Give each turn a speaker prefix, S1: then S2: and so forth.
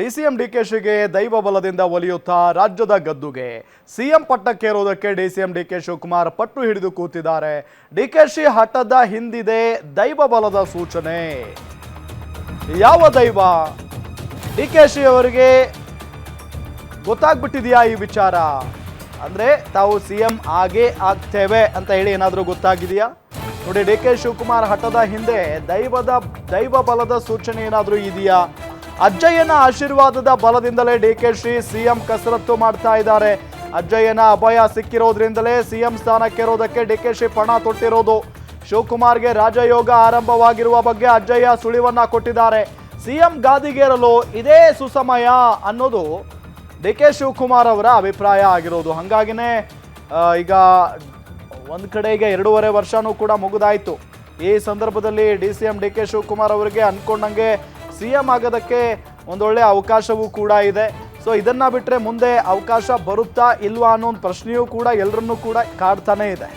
S1: DCM ಡಿಕೆಶಿಗೆ ದೈವ ಬಲದಿಂದ ಒಲಿಯುತ್ತಾ ರಾಜ್ಯದ ಗದ್ದುಗೆ ಸಿಎಂ ಪಟ್ಟಕ್ಕೇರೋದಕ್ಕೆ ಡಿಸಿಎಂ ಡಿಕೆ ಶಿವಕುಮಾರ್ ಪಟ್ಟು ಹಿಡಿದು ಕೂತಿದ್ದಾರೆ. ಡಿಕೆಶಿ ಹಠದ ಹಿಂದಿದೆ ದೈವ ಬಲದ ಸೂಚನೆ. ಯಾವ ದೈವ? ಡಿಕೆಶಿ ಅವರಿಗೆ ಗೊತ್ತಾಗ್ಬಿಟ್ಟಿದೆಯಾ ಈ ವಿಚಾರ? ಅಂದ್ರೆ ತಾವು ಸಿಎಂ ಆಗೇ ಆಗ್ತೇವೆ ಅಂತ ಹೇಳಿ ಏನಾದರೂ ಗೊತ್ತಾಗಿದೆಯಾ? ನೋಡಿ, ಡಿಕೆ ಶಿವಕುಮಾರ್ ಹಠದ ಹಿಂದೆ ದೈವ ಬಲದ ಸೂಚನೆ ಏನಾದರೂ ಇದೆಯಾ? ಅಜ್ಜಯ್ಯನ ಆಶೀರ್ವಾದದ ಬಲದಿಂದಲೇ ಡಿಕೆಶಿ ಸಿಎಂ ಕಸರತ್ತು ಮಾಡ್ತಾ ಇದ್ದಾರೆ. ಅಜ್ಜಯ್ಯನ ಅಭಯ ಸಿಕ್ಕಿರೋದ್ರಿಂದಲೇ ಸಿಎಂ ಸ್ಥಾನಕ್ಕೇರೋದಕ್ಕೆ ಡಿಕೆಶಿ ಪಣ ತೊಟ್ಟಿರೋದು. ಶಿವಕುಮಾರ್ಗೆ ರಾಜಯೋಗ ಆರಂಭವಾಗಿರುವ ಬಗ್ಗೆ ಅಜ್ಜಯ್ಯ ಸುಳಿವನ್ನ ಕೊಟ್ಟಿದ್ದಾರೆ. ಸಿಎಂ ಗಾದಿಗೇರಲು ಇದೇ ಸುಸಮಯ ಅನ್ನೋದು ಡಿಕೆ ಶಿವಕುಮಾರ್ ಅವರ ಅಭಿಪ್ರಾಯ ಆಗಿರೋದು. ಹಾಗಾಗಿನೇ ಈಗ ಒಂದು ಕಡೆಗೆ 2.5 ವರ್ಷನೂ ಕೂಡ ಮುಗಿದಾಯಿತು. ಈ ಸಂದರ್ಭದಲ್ಲಿ ಡಿಸಿಎಂ ಡಿಕೆ ಶಿವಕುಮಾರ್ ಅವರಿಗೆ ಅನ್ಕೊಂಡಂಗೆ ಸಿಎಂ ಆಗೋದಕ್ಕೆ ಒಂದೊಳ್ಳೆ ಅವಕಾಶವೂ ಕೂಡ ಇದೆ. ಸೊ ಇದನ್ನ ಬಿಟ್ಟರೆ ಮುಂದೆ ಅವಕಾಶ ಬರುತ್ತಾ ಇಲ್ವಾ ಅನ್ನೋ ಒಂದು ಪ್ರಶ್ನೆಯೂ ಕೂಡ ಎಲ್ಲರನ್ನೂ ಕೂಡ ಕಾಡ್ತಾನೆ ಇದೆ.